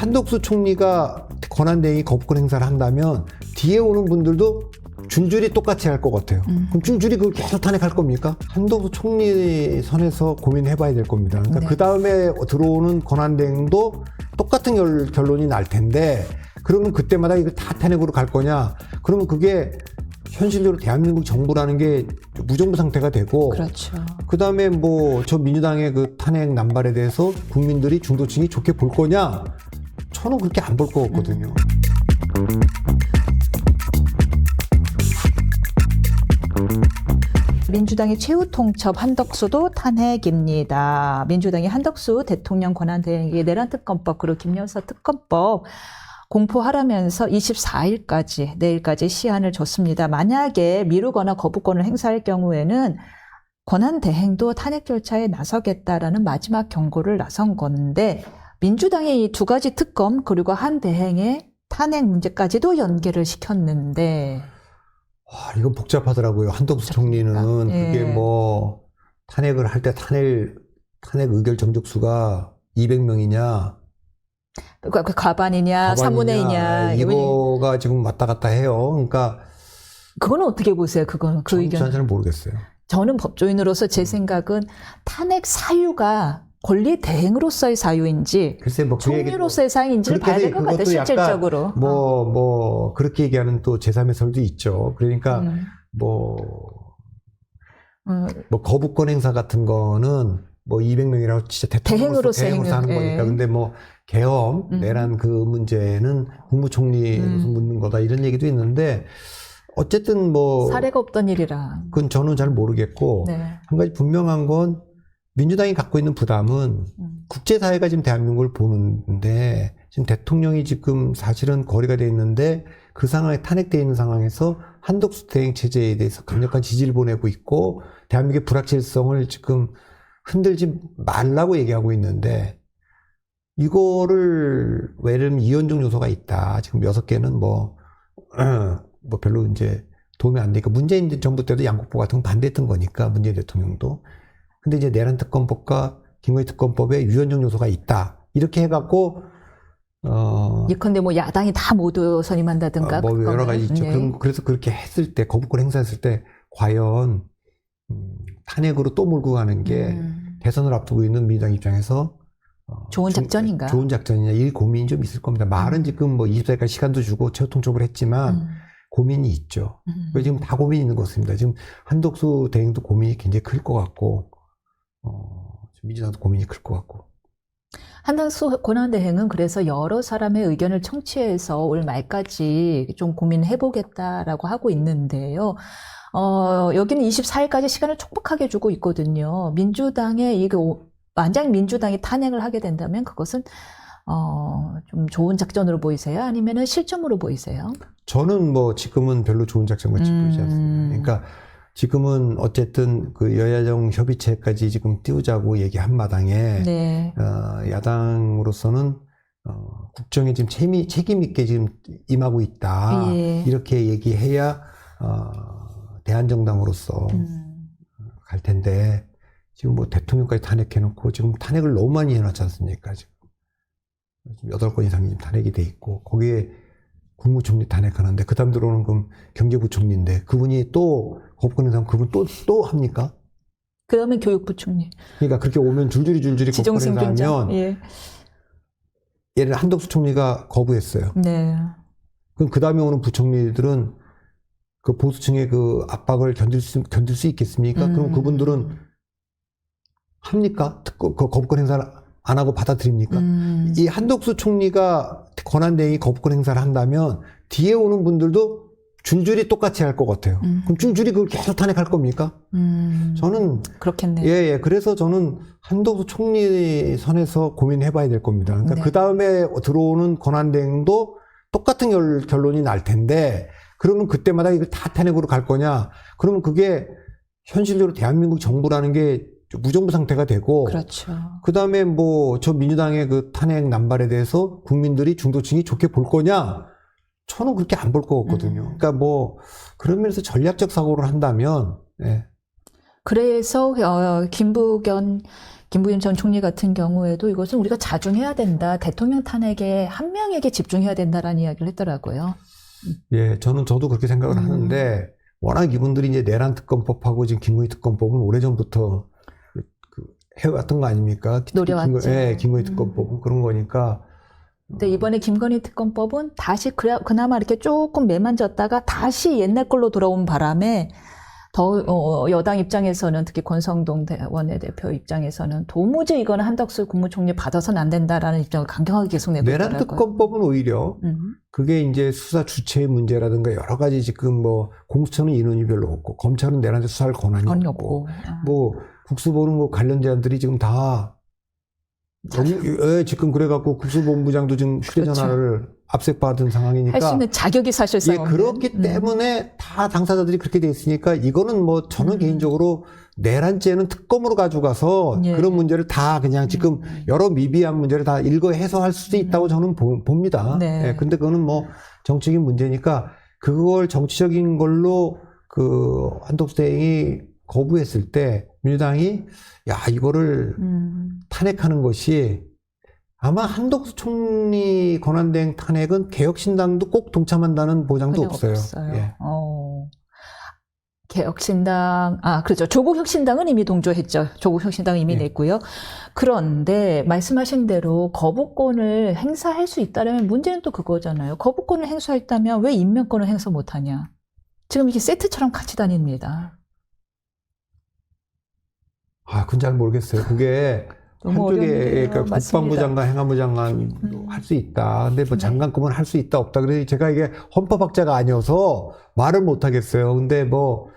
한덕수 총리가 권한대행이 거부권 행사를 한다면 뒤에 오는 분들도 줄줄이 똑같이 할 것 같아요. 그럼 줄줄이 그걸 계속 탄핵할 겁니까? 한덕수 총리 선에서 고민해봐야 될 겁니다. 그러니까 네. 그 다음에 들어오는 권한대행도 똑같은 결론이 날 텐데 그러면 그때마다 이거 다 탄핵으로 갈 거냐? 그러면 그게 현실적으로 대한민국 정부라는 게 무정부 상태가 되고, 그렇죠. 그 다음에 뭐 저 민주당의 그 탄핵 남발에 대해서 국민들이 중도층이 좋게 볼 거냐? 저는 그렇게 안 볼 것 같거든요. 민주당의 최후 통첩 한덕수도 탄핵입니다. 민주당이 한덕수 대통령 권한대행에게 내란 특검법 그리고 김여사 특검법 공포하라면서 24일까지 내일까지 시한을 줬습니다. 만약에 미루거나 거부권을 행사할 경우에는 권한대행도 탄핵 절차에 나서겠다라는 마지막 경고를 나선 건데 민주당의 이 두 가지 특검 그리고 한 대행의 탄핵 문제까지도 연계를 시켰는데 와, 이거 복잡하더라고요. 한덕수 총리는 예. 그게 뭐 탄핵을 할 때 탄핵 의결 정족수가 200명이냐 그 과반이냐 3분의 2냐 이거가 지금 왔다 갔다 해요. 그러니까 그거는 어떻게 보세요? 그건 그 의견. 저는 잘 모르겠어요. 저는 법조인으로서 제 생각은 탄핵 사유가 권리 대행으로서의 사유인지 글쎄 뭐 그 얘기 총리로서의 사유인지를 봐야 될 것 같아요. 실질적으로. 뭐 그렇게 얘기하는 또 제3의 설도 있죠. 그러니까 뭐 거부권 행사 같은 거는 뭐 200명이라고 진짜 대통령으로서 하는 거니까. 근데 뭐 계엄, 내란 그 문제는 국무총리로서 묻는 거다 이런 얘기도 있는데 어쨌든 뭐 사례가 없던 일이라. 그건 저는 잘 모르겠고 네. 한 가지 분명한 건 민주당이 갖고 있는 부담은 국제사회가 지금 대한민국을 보는데 지금 대통령이 지금 사실은 거리가 돼 있는데 그 상황에 탄핵되어 있는 상황에서 한덕수 대행 체제에 대해서 강력한 지지를 보내고 있고 대한민국의 불확실성을 지금 흔들지 말라고 얘기하고 있는데 이거를 예를 들면 이현종 요소가 있다. 지금 6개는 뭐 별로 이제 도움이 안 되니까 문재인 정부 때도 양국부 같은 건 반대했던 거니까 문재인 대통령도. 근데 이제 내란 특검법과 김건희 특검법에 유연적 요소가 있다. 이렇게 해갖고 예컨대 뭐 야당이 다 모두 선임한다든가 뭐 여러 가지 있죠. 네. 그래서 그렇게 했을 때 거부권 행사했을 때 과연 탄핵으로 또 몰고 가는 게 대선을 앞두고 있는 민주당 입장에서 좋은 작전인가? 좋은 작전이냐 이 고민이 좀 있을 겁니다. 말은 지금 뭐 24일까지 시간도 주고 최후 통첩을 했지만 고민이 있죠. 지금 다 고민이 있는 것 같습니다. 지금 한덕수 대행도 고민이 굉장히 클 것 같고 민주당도 고민이 클 것 같고. 한덕수 권한대행은 그래서 여러 사람의 의견을 청취해서 올 말까지 좀 고민해보겠다라고 하고 있는데요. 여기는 24일까지 시간을 촉박하게 주고 있거든요. 민주당의 만약 민주당이 탄핵을 하게 된다면 그것은 좀 좋은 작전으로 보이세요? 아니면은 실점으로 보이세요? 저는 뭐 지금은 별로 좋은 작전 같이 보이지 않습니다. 그러니까 지금은 어쨌든 그 여야정 협의체까지 지금 띄우자고 얘기한 마당에 네. 야당으로서는 국정에 지금 책임 있게 지금 임하고 있다. 예. 이렇게 얘기해야 대한정당으로서 갈 텐데 지금 뭐 대통령까지 탄핵해놓고 지금 탄핵을 너무 많이 해놨지 않습니까? 지금 8건 이상이 지금 탄핵이 돼 있고 거기에 국무총리 탄핵하는데 그 다음 들어오는 그럼 경제부총리인데 그분이 또 거부권 행사하면 그분 또 합니까? 그 다음에 교육부총리. 그러니까 그렇게 오면 줄줄이 거부권 행사하면 예. 예를 들어 한덕수 총리가 거부했어요. 네. 그럼 그 다음에 오는 부총리들은 그 보수층의 그 압박을 견딜 수 있겠습니까? 그럼 그분들은 합니까? 그 거부권 행사를 안 하고 받아들입니까? 이 한덕수 총리가 권한대행이 거부권 행사를 한다면 뒤에 오는 분들도 줄줄이 똑같이 할 것 같아요. 그럼 줄줄이 그걸 계속 탄핵할 겁니까? 저는 그렇겠네요. 예. 그래서 저는 한덕수 총리 선에서 고민해봐야 될 겁니다. 그러니까 네. 그 다음에 들어오는 권한대행도 똑같은 결론이 날 텐데 그러면 그때마다 이거 다 탄핵으로 갈 거냐? 그러면 그게 현실적으로 대한민국 정부라는 게 무정부 상태가 되고, 그렇죠. 그 다음에 뭐 저 민주당의 그 탄핵 남발에 대해서 국민들이 중도층이 좋게 볼 거냐? 저는 그렇게 안 볼 것 같거든요. 그러니까 뭐 그런 면에서 전략적 사고를 한다면, 예. 그래서 김부겸 김부겸 전 총리 같은 경우에도 이것은 우리가 자중해야 된다. 대통령 탄핵에 한 명에게 집중해야 된다라는 이야기를 했더라고요. 예, 저도 그렇게 생각을 하는데, 워낙 이분들이 이제 내란 특검법하고 지금 김건희 특검법은 오래전부터 해왔던 거 아닙니까? 노려왔죠. 김건희 특검법은 그런 거니까. 근데 이번에 김건희 특검법은 다시 그나마 이렇게 조금 매만졌다가 다시 옛날 걸로 돌아온 바람에 더 여당 입장에서는 특히 권성동 원내대표 입장에서는 도무지 이거는 한덕수 국무총리 받아서는 안 된다라는 입장을 강경하게 계속 내고 있더라고요. 내란 특검법은 오히려 그게 이제 수사 주체의 문제라든가 여러 가지 지금 뭐 공수처는 인원이 별로 없고 검찰은 내란죄 수사할 권한이 없고 뭐 국수보는 뭐 관련 제안들이 지금 다 지금 그래갖고 국수본부장도 지금 휴대전화를 압색받은 상황이니까 할 수 있는 자격이 사실상 없는. 그렇기 때문에 다 당사자들이 그렇게 돼 있으니까 이거는 뭐 저는 개인적으로 내란죄는 특검으로 가져가서 그런 문제를 다 그냥 지금 여러 미비한 문제를 다 일거 해소할 수도 있다고 저는 봅니다. 네. 예, 근데 그거는 뭐 정치적인 문제니까 그걸 정치적인 걸로 그 한덕수 대행이 거부했을 때 민주당이 야 이거를 탄핵하는 것이 아마 한덕수 총리 권한대행 탄핵은 개혁신당도 꼭 동참한다는 보장도 없어요. 예. 개혁신당, 그렇죠. 조국혁신당은 이미 동조했죠. 조국혁신당은 이미 냈고요. 그런데 말씀하신 대로 거부권을 행사할 수 있다면 문제는 또 그거잖아요. 거부권을 행사했다면 왜 임명권을 행사 못하냐. 지금 이게 세트처럼 같이 다닙니다. 그건 잘 모르겠어요. 그게 한쪽에 그러니까 국방부 장관, 행안부 장관도 할 수 있다. 근데 뭐 장관급은 할 수 있다 없다. 그래서 제가 이게 헌법학자가 아니어서 말을 못 하겠어요. 근데 뭐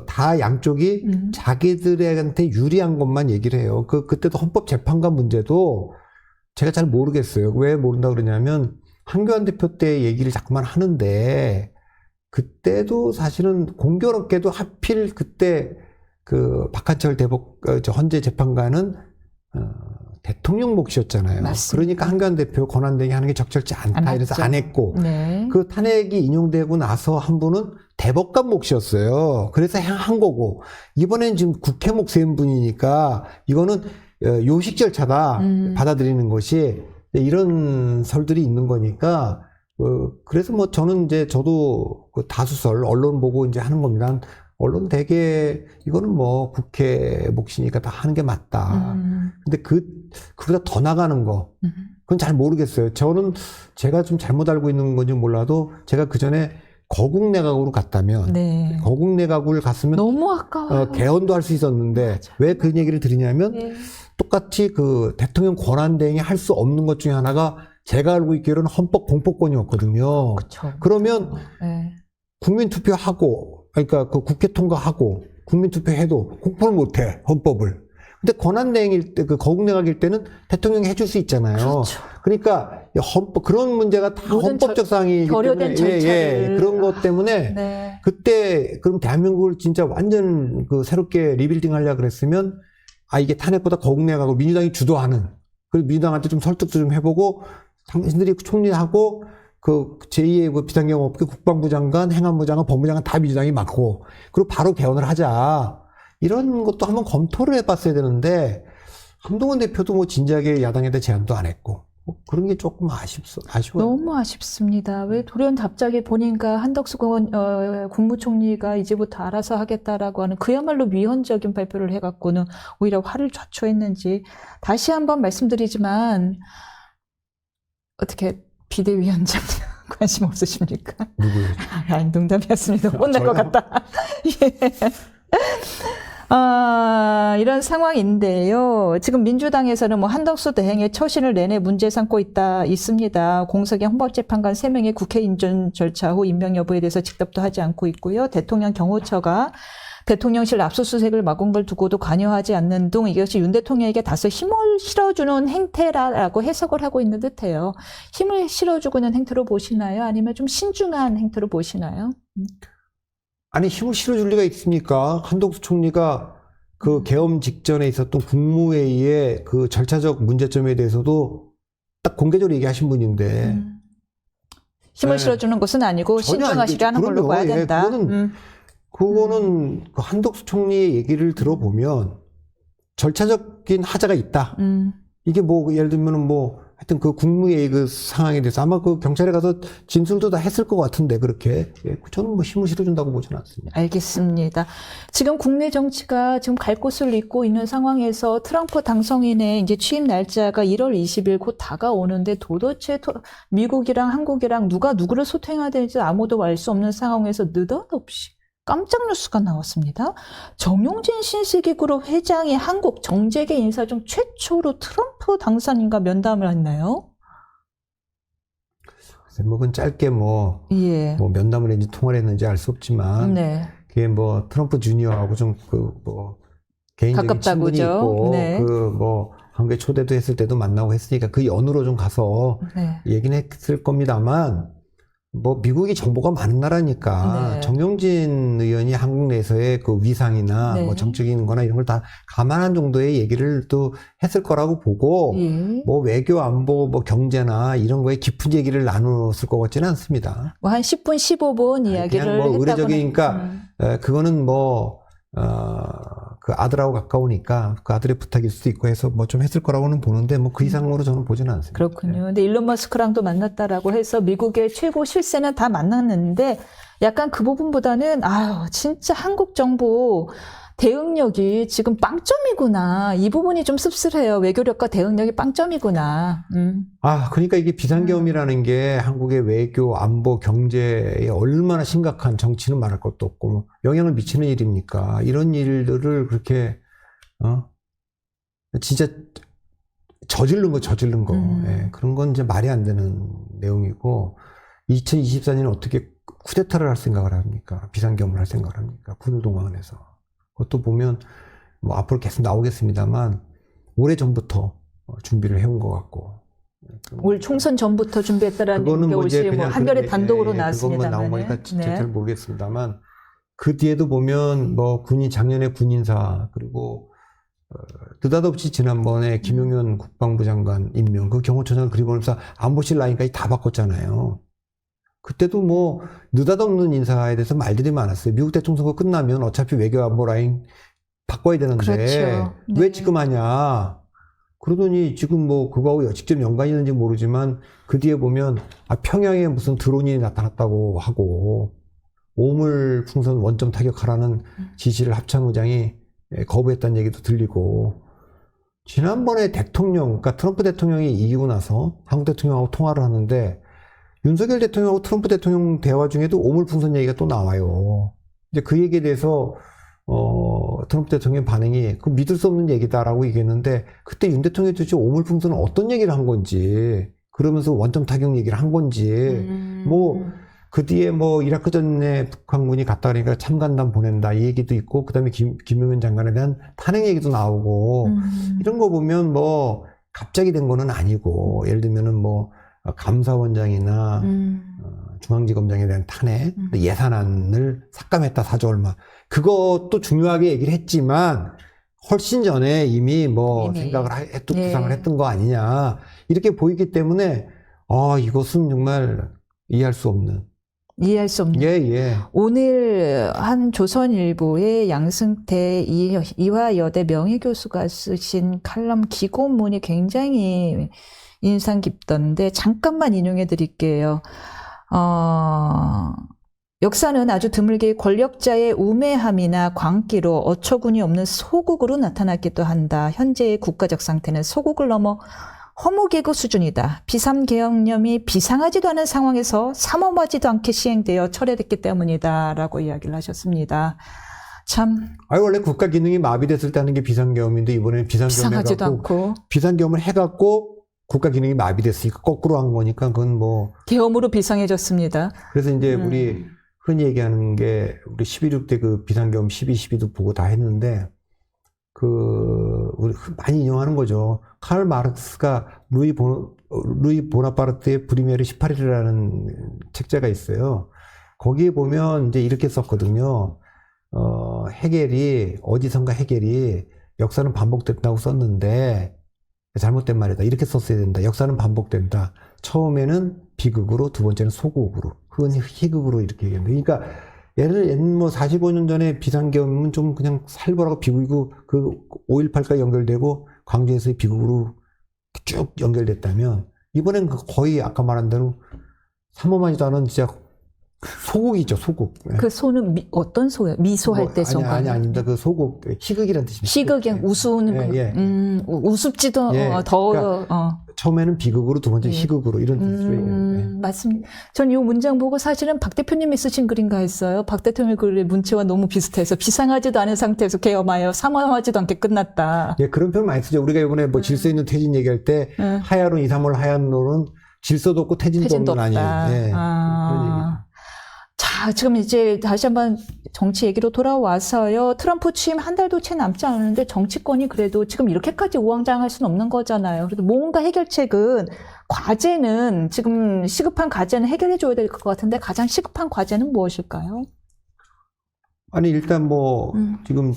다 양쪽이 자기들한테 유리한 것만 얘기를 해요. 그때도 헌법재판관 문제도 제가 잘 모르겠어요. 왜 모른다 그러냐면 한교안 대표 때 얘기를 자꾸만 하는데 그때도 사실은 공교롭게도 하필 그때 그 박한철 헌재 재판관은 대통령 몫이었잖아요. 맞습니다. 그러니까 한교안 대표 권한대행이 하는 게 적절치 않다 이래서 안 했고 그 탄핵이 인용되고 나서 한 분은 대법관 몫이었어요. 그래서 한 거고 이번엔 지금 국회 몫인 분이니까 이거는 요식 절차다 받아들이는 것이 이런 설들이 있는 거니까 그래서 뭐 저는 이제 저도 그 다수설 언론 보고 이제 하는 겁니다. 언론 대개 이거는 뭐 국회 몫이니까 다 하는 게 맞다. 근데 그보다 더 나가는 거 그건 잘 모르겠어요. 제가 좀 잘못 알고 있는 건지 몰라도 제가 그 전에 거국 내각으로 갔다면 거국 내각을 갔으면 너무 아까워요. 개헌도 할 수 있었는데 왜 그 얘기를 드리냐면 똑같이 그 대통령 권한대행이 할 수 없는 것 중에 하나가 제가 알고 있기로는 헌법 공포권이었거든요. 그쵸. 그러면 국민투표하고 그러니까 그 국회 통과하고 국민투표해도 공포를 못해 헌법을. 근데 권한대행일 때 그 거국내각일 때는 대통령이 해줄 수 있잖아요. 그렇죠. 그러니까 헌법 그런 문제가 다 헌법적 사항이기 때문에 그런 것 때문에 그때 그럼 대한민국을 진짜 완전 그 새롭게 리빌딩 하려 그랬으면 이게 탄핵보다 거국내각하고 민주당이 주도하는 그리고 민주당한테 좀 설득도 좀 해보고 당신들이 총리하고 그 제2의 그 비상경험 없게 국방부 장관, 행안부 장관, 법무 장관 다 민주당이 맡고 그리고 바로 개헌을 하자. 이런 것도 한번 검토를 해봤어야 되는데 한동훈 대표도 뭐 진지하게 야당에다 제안도 안 했고 뭐 그런 게 조금 아쉬워요. 너무 아쉽습니다. 왜 돌연 갑자기 본인과 한덕수 국무총리가 이제부터 알아서 하겠다라고 하는 그야말로 위헌적인 발표를 해갖고는 오히려 화를 자초했는지 다시 한번 말씀드리지만 어떻게 비대위원장 관심 없으십니까? 누구예요? 농담이었습니다. 혼날 것 같다. 이런 상황인데요. 지금 민주당에서는 뭐 한덕수 대행의 처신을 내내 문제 삼고 있습니다. 공석의 헌법재판관 3명의 국회 인준 절차 후 임명 여부에 대해서 직답도 하지 않고 있고요. 대통령 경호처가 대통령실 압수수색을 막은 걸 두고도 관여하지 않는 등 이것이 윤 대통령에게 다소 힘을 실어주는 행태라고 해석을 하고 있는 듯해요. 힘을 실어주고 있는 행태로 보시나요? 아니면 좀 신중한 행태로 보시나요? 아니 힘을 실어줄 리가 있습니까? 한덕수 총리가 그 계엄 직전에 있었던 국무회의의 그 절차적 문제점에 대해서도 딱 공개적으로 얘기하신 분인데 힘을 실어주는 것은 아니고 신중하시라는 걸로 봐야 된다. 그거는 그 한덕수 총리의 얘기를 들어보면 절차적인 하자가 있다. 이게 뭐 예를 들면은 뭐 하여튼 그 국무회의 그 상황에 대해서 아마 그 경찰에 가서 진술도 다 했을 것 같은데 그렇게 저는 뭐 힘을 실어준다고 보지는 않습니다. 알겠습니다. 지금 국내 정치가 지금 갈 곳을 잃고 있는 상황에서 트럼프 당선인의 이제 취임 날짜가 1월 20일 곧 다가오는데 도대체 미국이랑 한국이랑 누가 누구를 소통해야 될지 아무도 알 수 없는 상황에서 느닷없이 깜짝 뉴스가 나왔습니다. 정용진 신세계그룹 회장이 한국 정재계 인사 중 최초로 트럼프 당선인과 면담을 했나요? 뭐 그건 짧게 뭐 면담을 했는지 통화를 했는지 알 수 없지만 그게 뭐 트럼프 주니어하고 좀 뭐 개인적인 친분이 있고 그 뭐 한국에 초대도 했을 때도 만나고 했으니까 그 연으로 좀 가서 얘기는 했을 겁니다만 뭐 미국이 정보가 많은 나라니까 정용진 의원이 한국 내에서의 그 위상이나 뭐 정적인 거나 이런 걸 다 감안한 정도의 얘기를 또 했을 거라고 보고 뭐 외교 안보 뭐 경제나 이런 거에 깊은 얘기를 나눴을 것 같지는 않습니다. 뭐 한 10분 15분 이야기를 그냥 뭐 했다고는. 의례적이니까 그거는 뭐 그 아들하고 가까우니까 그 아들의 부탁일 수도 있고 해서 뭐 좀 했을 거라고는 보는데 뭐 그 이상으로 저는 보지는 않습니다. 그렇군요. 근데 일론 머스크랑도 만났다라고 해서 미국의 최고 실세는 다 만났는데 약간 그 부분보다는 진짜 한국 정부 대응력이 지금 빵점이구나. 이 부분이 좀 씁쓸해요. 외교력과 대응력이 빵점이구나. 그러니까 이게 비상계엄이라는 게 한국의 외교, 안보, 경제에 얼마나 심각한 정치는 말할 것도 없고 영향을 미치는 일입니까? 이런 일들을 그렇게 진짜 저지른 거. 그런 건 이제 말이 안 되는 내용이고 2024년에 어떻게 쿠데타를 할 생각을 합니까? 비상계엄을 할 생각을 합니까? 군동원에서. 그것도 보면 뭐 앞으로 계속 나오겠습니다만 오래전부터 준비를 해온 것 같고 올 총선 전부터 준비했다라는 게 올시 뭐 한겨레 단독으로 나왔습니다만 그것만 나온 거니까 진짜 잘 모르겠습니다만 그 뒤에도 보면 뭐 작년에 군인사 그리고 느닷없이 지난번에 김용현 국방부 장관 임명 그 경호처장 그리고서 안보실 라인까지 다 바꿨잖아요. 그때도 뭐 느닷없는 인사에 대해서 말들이 많았어요. 미국 대통령 선거 끝나면 어차피 외교 안보 라인 바꿔야 되는데 왜 지금 하냐. 그러더니 지금 뭐 그거하고 직접 연관이 있는지 모르지만 그 뒤에 보면 평양에 무슨 드론이 나타났다고 하고 오물 풍선 원점 타격하라는 지시를 합참의장이 거부했다는 얘기도 들리고 지난번에 그러니까 트럼프 대통령이 이기고 나서 한국 대통령하고 통화를 하는데 윤석열 대통령하고 트럼프 대통령 대화 중에도 오물풍선 얘기가 또 나와요. 이제 그 얘기에 대해서 트럼프 대통령의 반응이 그 믿을 수 없는 얘기다라고 얘기했는데 그때 윤 대통령이 도대체 오물풍선은 어떤 얘기를 한 건지 그러면서 원점 타격 얘기를 한 건지 뭐 그 뒤에 뭐 이라크 전에 북한군이 갔다 그러니까 참관단 보낸다 이 얘기도 있고 그다음에 김용현 장관에 대한 탄핵 얘기도 나오고 이런 거 보면 뭐 갑자기 된 거는 아니고 예를 들면은 뭐 감사원장이나 중앙지검장에 대한 탄핵 예산안을 삭감했다 4조 얼마 그것도 중요하게 얘기를 했지만 훨씬 전에 이미 생각을 했고 구상을 했던 거 아니냐 이렇게 보이기 때문에 이것은 정말 이해할 수 없는 오늘 한 조선일보의 양승태 이화여대 명예교수가 쓰신 칼럼 기고문이 굉장히 인상 깊던데 잠깐만 인용해 드릴게요. 역사는 아주 드물게 권력자의 우매함이나 광기로 어처구니 없는 소국으로 나타나기도 한다. 현재의 국가적 상태는 소국을 넘어 허무개그 수준이다. 비상계엄령이 비상하지도 않은 상황에서 삼엄하지도 않게 시행되어 철회됐기 때문이다. 라고 이야기를 하셨습니다. 참. 원래 국가 기능이 마비됐을 때 하는 게 비상계엄인데 이번에는 비상계엄을 해갖고 국가 기능이 마비됐으니까 거꾸로 한 거니까 그건 뭐. 계엄으로 비상해졌습니다. 그래서 이제 우리 흔히 얘기하는 게 우리 11.6대 그 비상계엄 12.12도 보고 다 했는데 우리 많이 인용하는 거죠. 칼 마르크스가 루이 보나파르트의 브리메르 18일이라는 책자가 있어요. 거기에 보면 이제 이렇게 썼거든요. 어디선가 헤겔이 역사는 반복된다고 썼는데 잘못된 말이다. 이렇게 썼어야 된다. 역사는 반복된다. 처음에는 비극으로, 두 번째는 소극으로, 흔히 희극으로 이렇게 얘기합니다. 그러니까 예를 뭐 45년 전에 비상계엄은 좀 그냥 살벌하고 비극이고 그 5.18까지 연결되고 광주에서의 비극으로 쭉 연결됐다면 이번엔 거의 아까 말한 대로 삼엄하지도 않은 진짜 소국이죠, 소국. 그 소는 어떤 소예요? 미소할 때 소가? 아닙니다. 그 소국, 희극이라는 뜻입니다. 시극이 우스운, 예. 우습지도 예. 더, 그러니까 처음에는 비극으로, 두 번째 희극으로 이런 뜻으로 얘기하는데. 맞습니다. 전 이 문장 보고 사실은 박 대표님이 쓰신 글인가 했어요. 박 대통령 글의 문체와 너무 비슷해서 비상하지도 않은 상태에서 계엄하여 삼엄하지도 않게 끝났다. 예, 그런 표현 많이 쓰죠. 우리가 이번에 뭐 질서 있는 퇴진 얘기할 때 하야론 2, 3월 하얀론은 질서도 없고 퇴진도 없는 아니에요. 예. 그런 얘기죠. 자, 지금 이제 다시 한번 정치 얘기로 돌아와서요. 트럼프 취임 한 달도 채 남지 않았는데 정치권이 그래도 지금 이렇게까지 우왕좌왕할 수는 없는 거잖아요. 그래도 뭔가 해결책은 과제는 지금 시급한 과제는 해결해 줘야 될 것 같은데 가장 시급한 과제는 무엇일까요? 아니 일단 뭐 지금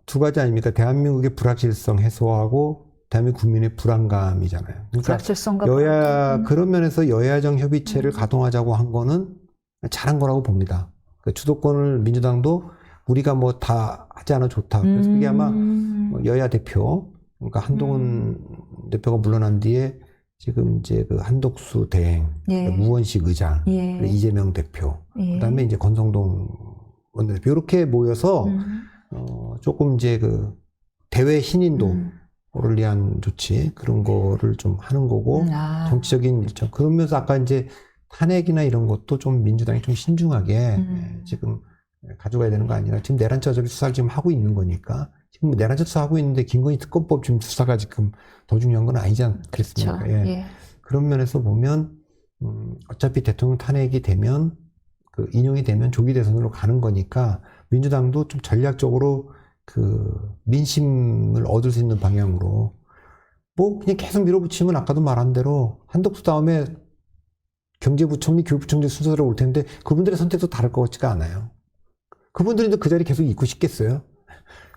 두 가지 아닙니까? 대한민국의 불확실성 해소하고 대한민국 국민의 불안감이잖아요. 그러니까 불확실성과 그런 면에서 여야정 협의체를 가동하자고 한 거는 잘한 거라고 봅니다. 그러니까 주도권을 민주당도 우리가 뭐 다 하지 않아 좋다. 그래서 그게 아마 여야 대표, 그러니까 한동훈 대표가 물러난 뒤에 지금 이제 그 한덕수 대행, 무원식 의장, 이재명 대표, 그다음에 이제 권성동 원내대표 이렇게 모여서 조금 이제 그 대외 신인도를 위한 조치 그런 거를 좀 하는 거고 정치적인 일정 그러면서 아까 이제 탄핵이나 이런 것도 좀 민주당이 좀 신중하게 지금 가져가야 되는 거 아니라 지금 내란죄 수사를 지금 하고 있는 거니까 지금 내란죄 수사하고 있는데 김건희 특검법 지금 수사가 지금 더 중요한 건 아니지 않겠습니까? 그렇죠. 예. 그런 면에서 보면 어차피 대통령 탄핵이 되면 그 인용이 되면 조기 대선으로 가는 거니까 민주당도 좀 전략적으로 그 민심을 얻을 수 있는 방향으로 뭐 그냥 계속 밀어붙이면 아까도 말한 대로 한덕수 다음에 경제부총리, 교육부총리 순서대로 올 텐데 그분들의 선택도 다를 것 같지가 않아요. 그분들이 그 자리 계속 있고 싶겠어요.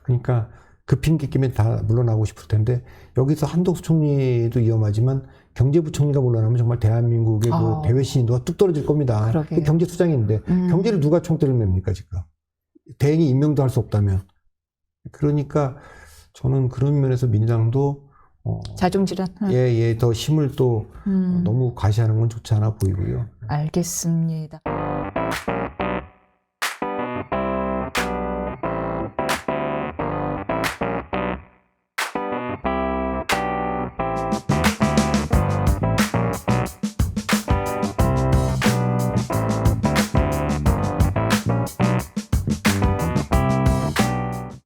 그러니까 그 핑계끼면 다 물러나고 싶을 텐데 여기서 한덕수 총리도 위험하지만 경제부총리가 물러나면 정말 대한민국의 그 대외 신인도가 뚝 떨어질 겁니다. 경제수장인데 경제를 누가 총대를 맵니까 지금. 대행이 임명도 할 수 없다면. 그러니까 저는 그런 면에서 민주당도 자중질환. 더 힘을 또 너무 과시하는 건 좋지 않아 보이고요. 알겠습니다.